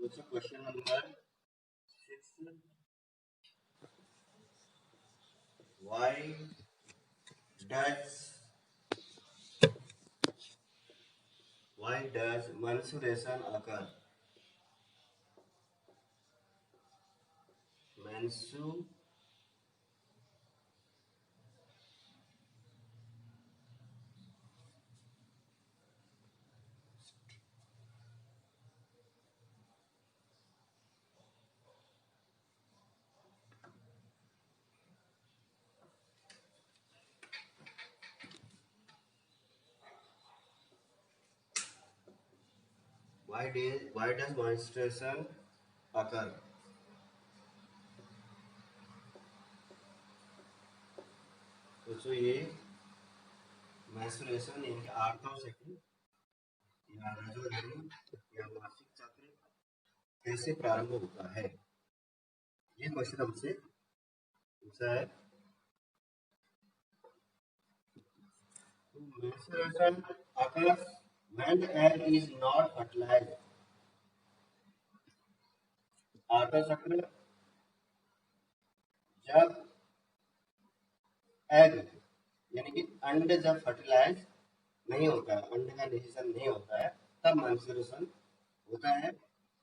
What's the question number 6? Why does menstruation occur? Mensu why does menstruation occur? दोस्तों ये menstruation यानी आर्तव चक्र या रजोधर्म या मासिक चक्र कैसे प्रारंभ होता है, ये क्वेश्चन हमसे पूछा है। Menstruation occurs when the egg is not fertilized. आर्तव चक्र जब एग यानी कि अंड जब फर्टिलाइज नहीं होता है, अंड का निषेचन नहीं होता है, तब मेंस्ट्रुएशन होता है।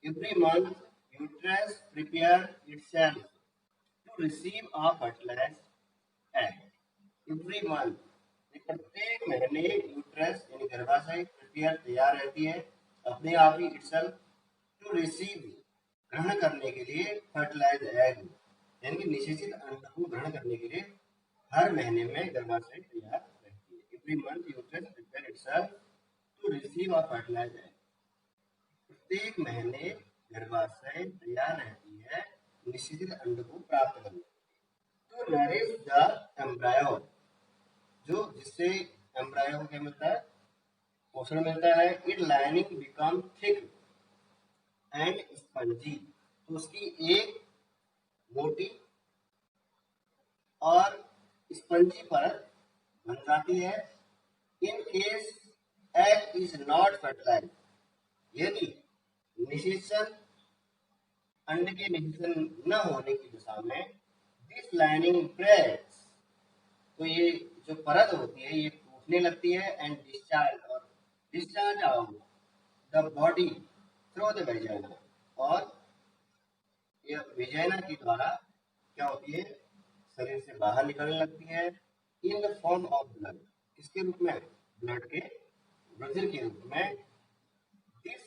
Every month uterus prepare itself to receive a fertilised egg. Every month, प्रत्येक महीने यूट्रस यानी गर्भाशय प्रिपेयर तैयार रहती है अपने आप ही इटसेल्फ टू रिसीव ग्रहण करने के लिए फर्टिलाइज्ड एग यानी कि निषेचित अंड को ग्रहण करने के लिए हर महीने में गर्भाशय तैयार रहती है। Every month uterus prepare itself to receive a fertilised egg. प्रत्येक महीने गर्भाशय तैयार रहती है निषेचित अंड को प्राप्त करने टू नरिश द एम्ब्रायो, जो जिससे एम्ब्रायो को क्या मिलता है, पोषण मिलता है। It lining become thick and spongy, तो उसकी एक मोटी और स्पंजी परत बन जाती है। In case egg is not fertilise, यदि निषेचन अंड के निषेचन न होने की दशा में दिस लाइनिंग ब्रेक्स, तो ये जो परत होती है ये टूटने लगती है। And discharge out the body through the vagina, और यह वेजाइना के द्वारा क्या होती है, शरीर से बाहर निकलने लगती है। In the form of blood, किसके रूप में, ब्लड के रुधिर के रूप में। This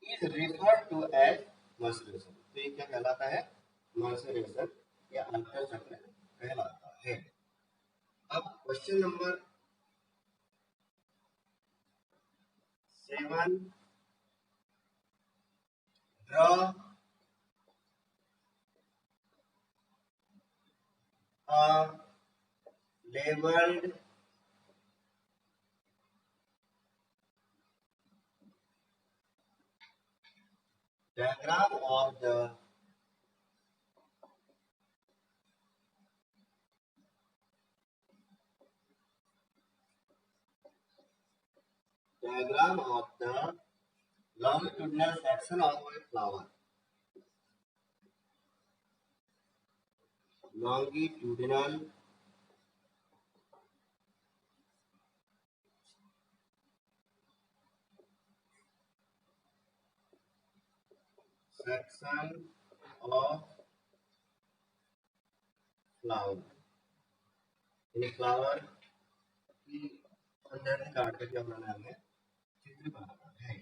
is referred to as menstruation, तो ये क्या कहलाता है, मेंस्ट्रुएशन या आर्तव चक्र कहलाता है। अब question number 7, draw a labeled diagram of the longitudinal section of a flower. Longitudinal section of flower, यानी फ्लावर की अंदर से काट करके बनाना है, चित्र बनाना है।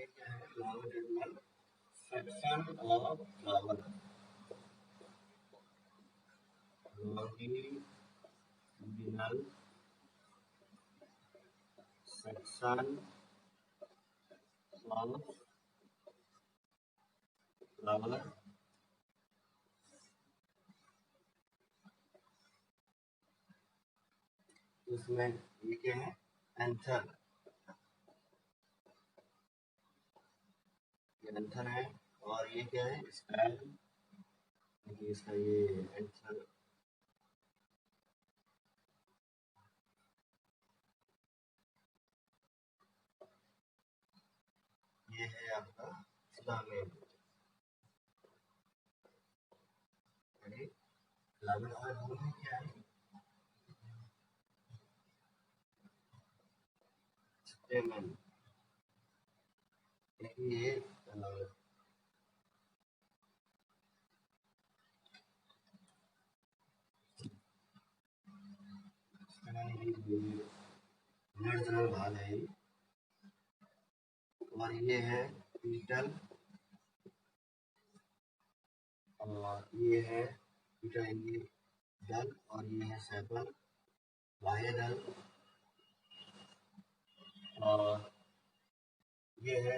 ये क्या है, longitudinal section of flower, longitudinal section of flower इसमें ये क्या है, एंथर, ये एंथर है, और ये क्या है, स्टाइल, इसका ये एंथर, ये है आपका फिलामेंट, फिलामेंट और दोनों क्या है, स्टेमन, ये नर्सनल भाग है, और ये है पीटल, और ये है पीटल, ये दल, और ये है सेपल, बाह्य दल, और ये है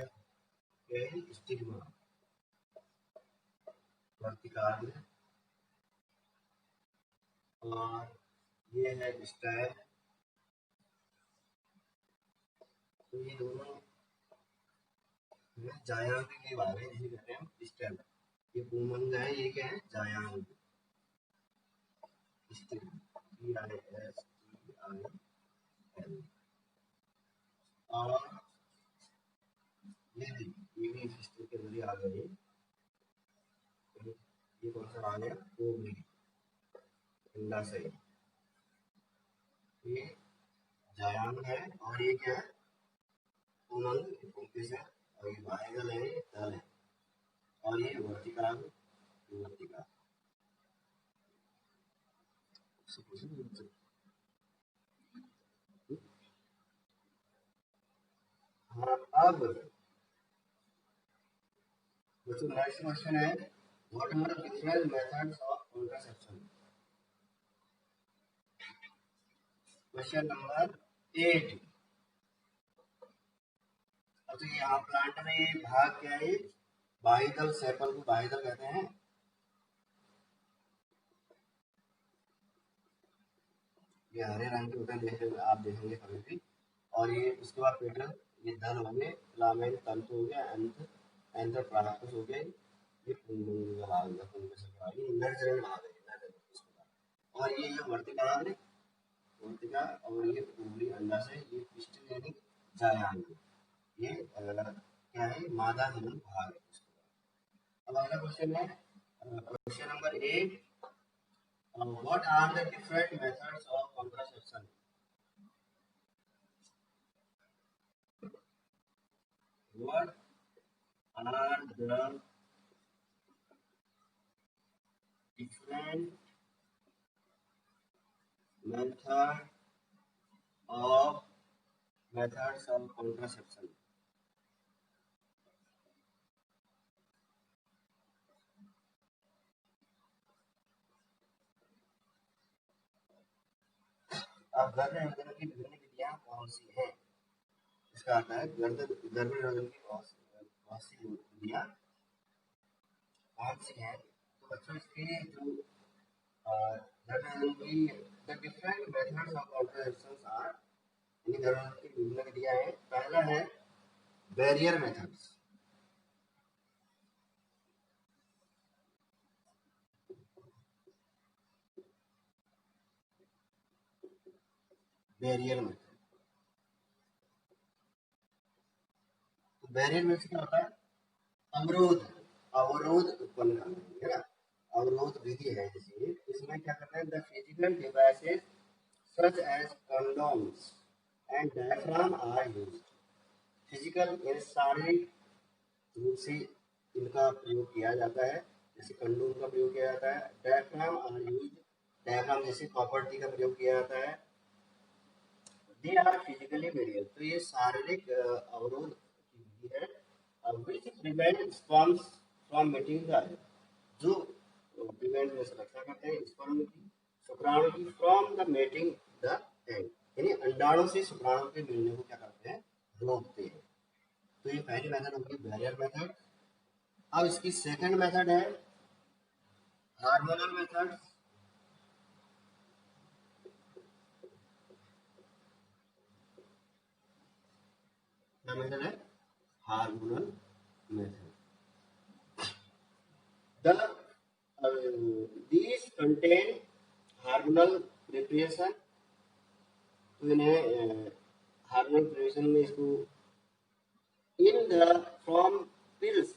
स्टिग्मा, वर्तिकाग्र, और ये है स्टाइल। तो ये दोनों जायांग के भाग है, जिसे कहते हैं स्टाइल। ये पूमंग है, ये क्या है, जायांग, और ये भी इस स्टेज के जरिए आ गए। ये कौन सा आ गया, ओवरी, अंडाशय, ये जायांग है, और ये क्या है, पूमंग, से, और ये बाह्य है, दल है, और ये वर्तिकाग्र, वर्तिका। हाँ, अब दोस्तों नेक्स्ट क्वेश्चन है, what are the different methods of contraception. Question number 8। अब तो यहाँ प्लांट में ये भाग क्या है, बाह्यदल, सेपल को बाह्यदल कहते हैं। ये हरे रंग के होते हैं, देखेंगे आप, देखेंगे कभी भी। और ये उसके बाद पेटल, ये दल हो गए, फिलामेंट तंतु हो गया, एंथर प्रारंभ हो गए, ये पुंग का भाग है, पुंग से भाग, ये नर्जरल भाग है, नर्जरल। और ये जो वर्तिकाग्र, वर्तिका, और ये पूरी अंडा से, ये पिस्टल यानी जायांग, ये क्या है, मादा जनन भाग है। अब अगला क्वेश्चन है, question number 8, what are the different methods of contraception? What are the different methods of contraception? अब गर्भनिरोधन की विभिन्न विधियां कौन सी हैं? इसका अर्थ है गर्भनिरोधन की बहुत सी विधियां कौन सी हैं? तो बच्चों इसके जो गर्भनिरोधन की the different methods of contraception are, यानी गर्भनिरोधन की विभिन्न विधियां हैं। पहला है बैरियर मेथड्स, बैरियर मेथड। तो बैरियर मेथड क्या होता है, अवरोध, अवरोध उत्पन्न करना है ना, अवरोध विधि है जैसे, इसमें क्या करते हैं, the physical devices such as condoms and diaphragm are used. Physical यानी शारीरिक रूप से इनका प्रयोग किया जाता है, जैसे कंडोम का प्रयोग किया जाता है, डायफ्राम आर यूज्ड, डायफ्राम जैसे कॉपर टी का प्रयोग किया जाता है। दे आर फिजिकली बैरियर, तो ये शारीरिक अवरोध की विधि है, which prevent sperms from meeting the egg, जो प्रिवेंट में सुरक्षा करते हैं स्पर्म की, शुक्राणु की, from the mating the egg, यानी अंडाणु से शुक्राणु के मिलने को क्या करते हैं, रोकते हैं। तो ये पहली मेथड होगी बैरियर मेथड। अब इसकी सेकंड मेथड है हार्मोनल मेथड। क्या मेथड है, hormonal method. These contain hormonal preparation. तो इन्हें हार्मोनल प्रिपरेशन में इसको in the from pills,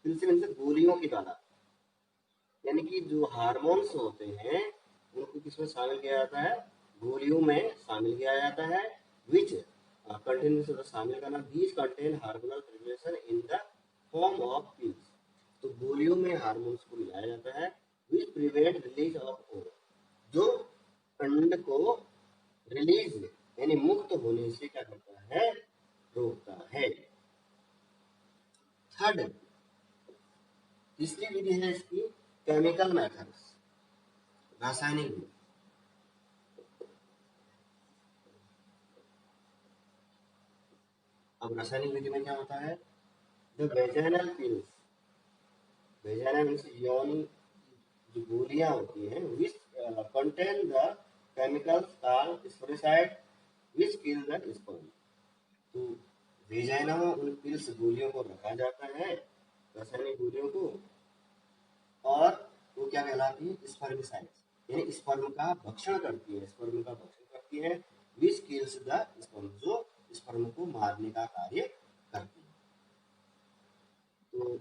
pills means गोलियों के द्वारा, यानी कि जो हार्मोन्स होते हैं उनको किसमें शामिल किया जाता है, गोलियों में शामिल किया जाता है। विच कंटेन शामिल करना, these contain hormonal preparation in the form of pills, तो गोलियों में हार्मोन्स को मिलाया जाता है। Which prevent release of ovum, जो अंड को रिलीज यानी मुक्त होने से क्या करता है, रोकता है। थर्ड, तीसरी विधि है इसकी केमिकल मेथड्स, रासायनिक विधि। अब रासायनिक विधि में क्या होता है, जो वेजाइनल पिल्स, वेजाइनल मीन्स योनि, जो गोलियां होती हैं, which contain the chemicals called spermicide which kill the sperm, तो वेजाइना में उन पिल्स गोलियों को रखा जाता है, रासायनिक गोलियों को, और वो क्या कहलाती है, स्पर्मिसाइड्स, यानी स्पर्म का भक्षण करती है, स्पर्म का भक्षण करती है। विच किल्स द स्पर्म, जो स्पर्म को मारने का कार्य करती है। तो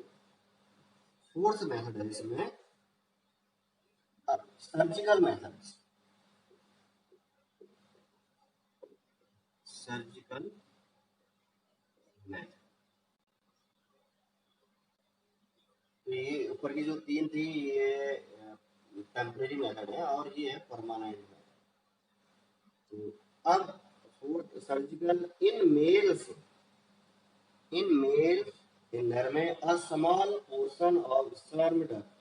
फोर्थ मेथड है इसमें सर्जिकल मेथड्स, सर्जिकल मेथड। तो ये ऊपर की जो तीन थी ये टेम्परेरी मेथड है और ये है परमानेंट मेथड। तो अब fourth surgical in males, in males in नर में a small portion of sperm duct,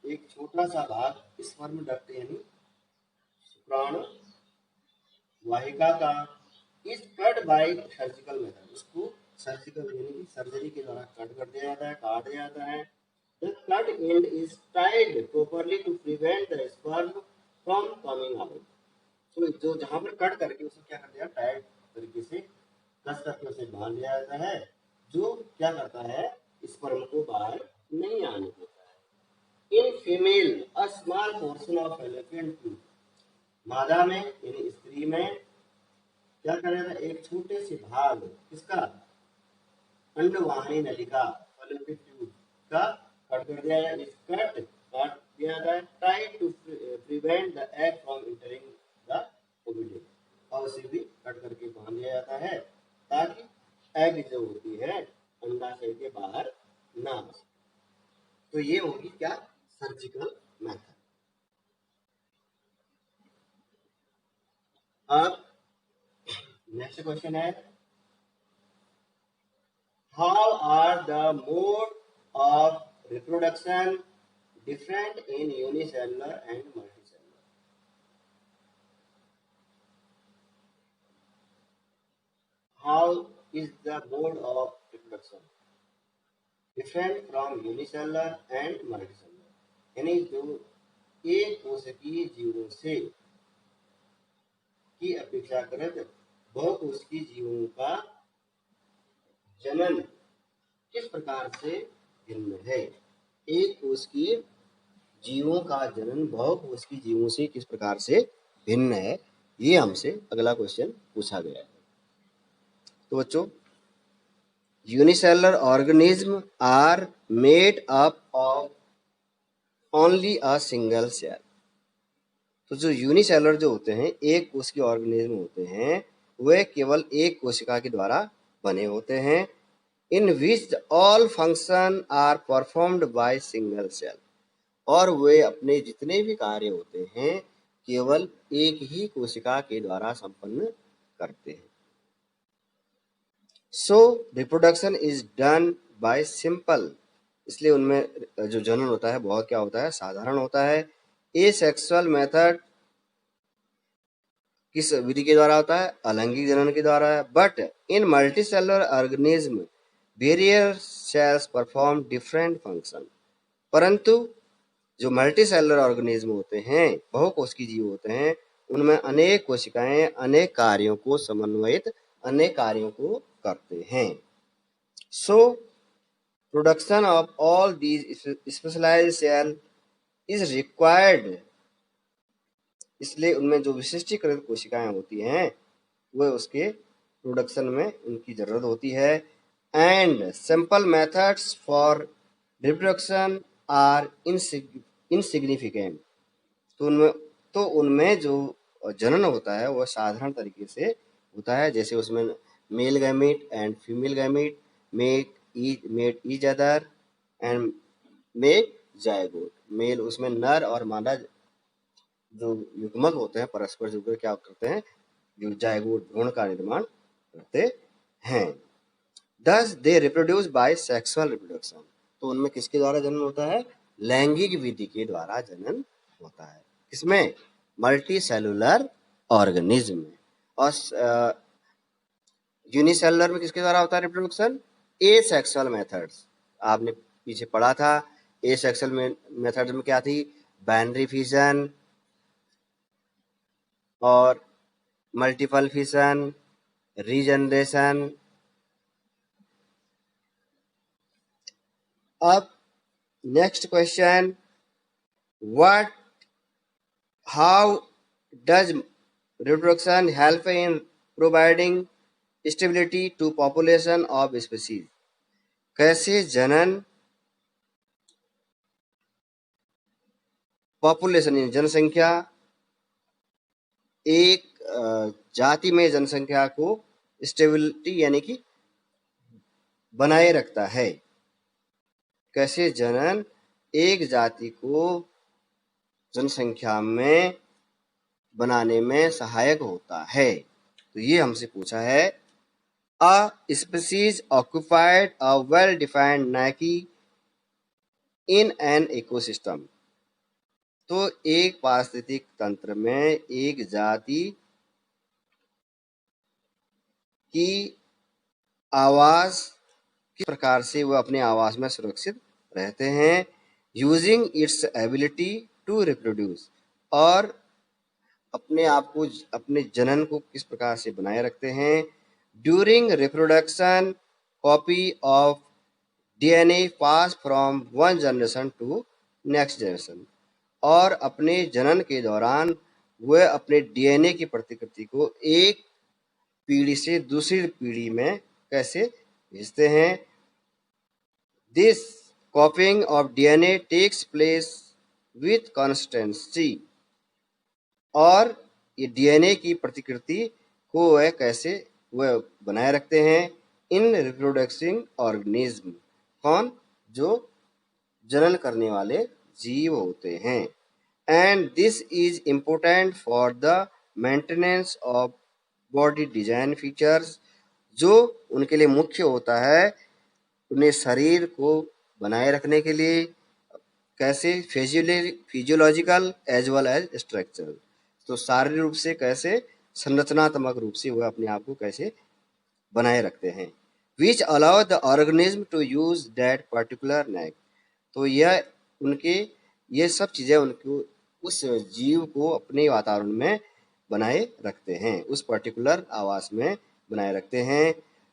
एक छोटा सा भाग स्पर्म डक्ट यानी शुक्राणु वाहिका का इस कट बाय सर्जिकल मेथड, इसको सर्जिकल यानी कि सर्जरी के द्वारा कट कर दिया जाता है, काट दिया जाता है। The cut end is tied properly to prevent the sperm from coming out. तो जो जहाँ पर कट करके उसको क्या कर दिया, टाइट तरीके से कस करके उसे बांध दिया जाता है, जो क्या करता है, स्पर्म को बाहर नहीं आने देता है। In female a small portion of fallopian tube, मादा में यानी स्त्री में क्या करेगा, एक छोटे से भाग किसका, अंडवाहिनी नलिका फैलोपियन ट्यूब का कट कर दिया जाए, इस कट काट दिया जाए, tied to prevent the egg from entering the ओविडम, और उसे भी कट करके बांध दिया जाता है ताकि एग जो होती है अंडाशय के बाहर ना आ सके। तो ये होगी क्या, सर्जिकल मेथड। अब नेक्स्ट क्वेश्चन है, how are the mode of reproduction different in unicellular and multicellular? How is the mode of reproduction different from unicellular and multicellular? यानी जो एक कोशिकीय जीवों से की अपेक्षाकृत बहुकोशिकीय जीवों का जनन किस प्रकार से भिन्न है, एक कोशिकीय जीवों का जनन बहुकोशिकीय जीवों से किस प्रकार से भिन्न है, ये हमसे अगला क्वेश्चन पूछा गया है। तो बच्चों, unicellular organism are made up of only a single cell. तो जो यूनिसेलुलर जो होते हैं, एक कोशिकीय ऑर्गेनिज्म होते हैं, वे केवल एक कोशिका के द्वारा बने होते हैं। In which all function are performed by single cell, और वे अपने जितने भी कार्य होते हैं केवल एक ही कोशिका के द्वारा संपन्न करते हैं। सो reproduction is done by simple, इसलिए उनमें जो जनन होता है बहुत क्या होता है, साधारण होता है। ए सेक्सुअल मेथड किस विधि के द्वारा होता है, अलैंगिक जनन के द्वारा है। But in multicellular organism various cells perform different function, परंतु जो मल्टीसेलुलर ऑर्गेनिज्म होते हैं, बहुकोशिकीय जीव होते हैं, उनमें अनेक कोशिकाएं अनेक कार्यों को समन्वयित अनेक कार्यों को करते हैं। So production of all these specialised cell is required, इसलिए उनमें जो विशिष्टीकृत कोशिकाएं होती हैं वह उसके प्रोडक्शन में उनकी जरूरत होती है। And simple methods for reproduction are insignificant, तो उनमें जो जनन होता है वह साधारण तरीके से होता है, जैसे उसमें male gamete and female gamete mate each other and make zygote. Male उसमें नर और मादा जो युग्मक होते हैं परस्पर जुड़कर क्या करते हैं, जो जायगोट भ्रूण का निर्माण करते हैं। दस they reproduce by sexual reproduction, तो उनमें किसके द्वारा जन्म होता है, लैंगिक विधि के द्वारा जन्म होता है। किसमें, मल्टी सेलुलर ऑर्गेनिज्म में। और यूनिसेलुलर में किसके द्वारा होता है रिप्रोडक्शन, ए सेक्सुअल मेथड्स। आपने पीछे पढ़ा था ए सेक्सुअल मेथड्स में क्या थी, बाइनरी फिजन और मल्टीपल फिशन, रीजनरेशन। अब next question, what how does reproduction help in providing stability to population of species, कैसे जनन पॉपुलेशन जनसंख्या, एक जाति में जनसंख्या को स्टेबिलिटी यानी कि बनाए रखता है। कैसे जनन एक जाति को जनसंख्या में बनाने में सहायक होता है, तो ये हमसे पूछा है। A species occupied a well defined Nike in an ecosystem, तो एक पारिस्थितिक तंत्र में एक जाति की आवास किस प्रकार से वह अपने आवास में सुरक्षित रहते हैं, using its ability to reproduce, और अपने आप को अपने जनन को किस प्रकार से बनाए रखते हैं। During reproduction copy of DNA pass from one generation to next generation, और अपने जनन के दौरान वह अपने डीएनए की प्रतिकृति को एक पीढ़ी से दूसरी पीढ़ी में कैसे भेजते हैं। This copying of DNA takes place with consistency, और ये डीएनए की प्रतिकृति को वह कैसे वह बनाए रखते हैं इन रिप्रोडक्टिंग ऑर्गेनिज्म, कौन, जो जनन करने वाले जीव होते हैं। And this is important for the maintenance of body design features, जो उनके लिए मुख्य होता है उन्हें शरीर को बनाए रखने के लिए, कैसे physiological as well as structure, तो शारीरिक रूप से कैसे संरचनात्मक रूप से वह अपने आप को कैसे बनाए रखते हैं। Which allow the organism to use that particular niche, तो यह उनके ये सब चीज़ें उनको उस जीव को अपने वातावरण में बनाए रखते हैं, उस पर्टिकुलर आवास में बनाए रखते हैं।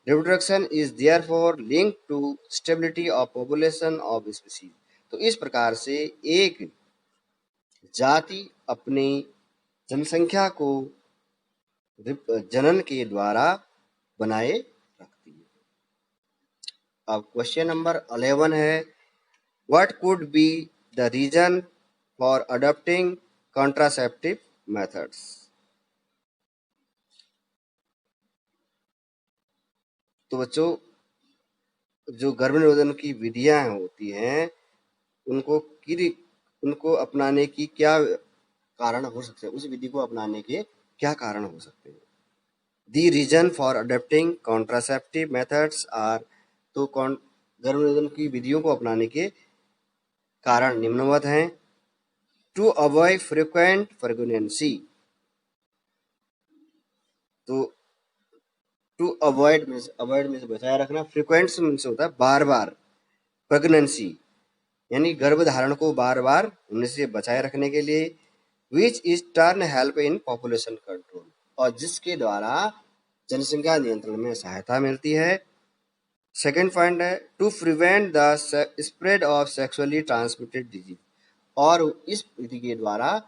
Reproduction is therefore linked to stability of population of species, तो इस प्रकार से एक जाति अपनी जनसंख्या को जनन के द्वारा बनाए रखती है। अब क्वेश्चन नंबर 11 है, what could be the reason for adopting contraceptive methods, तो बच्चों जो गर्भनिरोधन की विधियां होती हैं उनको उनको अपनाने की क्या कारण हो सकते हैं, उस विधि को अपनाने के क्या कारण हो सकते हैं। The reason for adopting contraceptive methods are, तो गर्भनिरोधन की विधियों को अपनाने के कारण निम्नवत हैं। टू अवॉइड फ्रिक्वेंट प्रेगनेंसी, तो टू अवॉइड मीन्स बचाए रखना, फ्रिक्वेंट मीन्स होता है बार बार, प्रेगनेंसी यानी गर्भ धारण को बार बार होने से बचाए रखने के लिए, which is turn help in population control, और जिसके द्वारा जनसंख्या नियंत्रण में सहायता मिलती है। सेकेंड पॉइंट है to prevent the spread of sexually transmitted disease, और इस विधि के द्वारा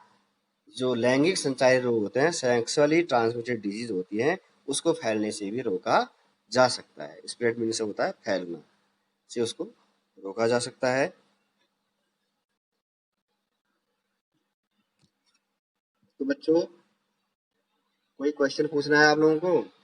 जो लैंगिक संचारित रोग होते हैं, सेक्सुअली ट्रांसमिटेड डिजीज होती हैं, उसको फैलने से भी रोका जा सकता है। स्प्रेड मीन से होता है फैलना, से उसको रोका जा सकता है। तो बच्चों कोई क्वेश्चन पूछना है आप लोगों को?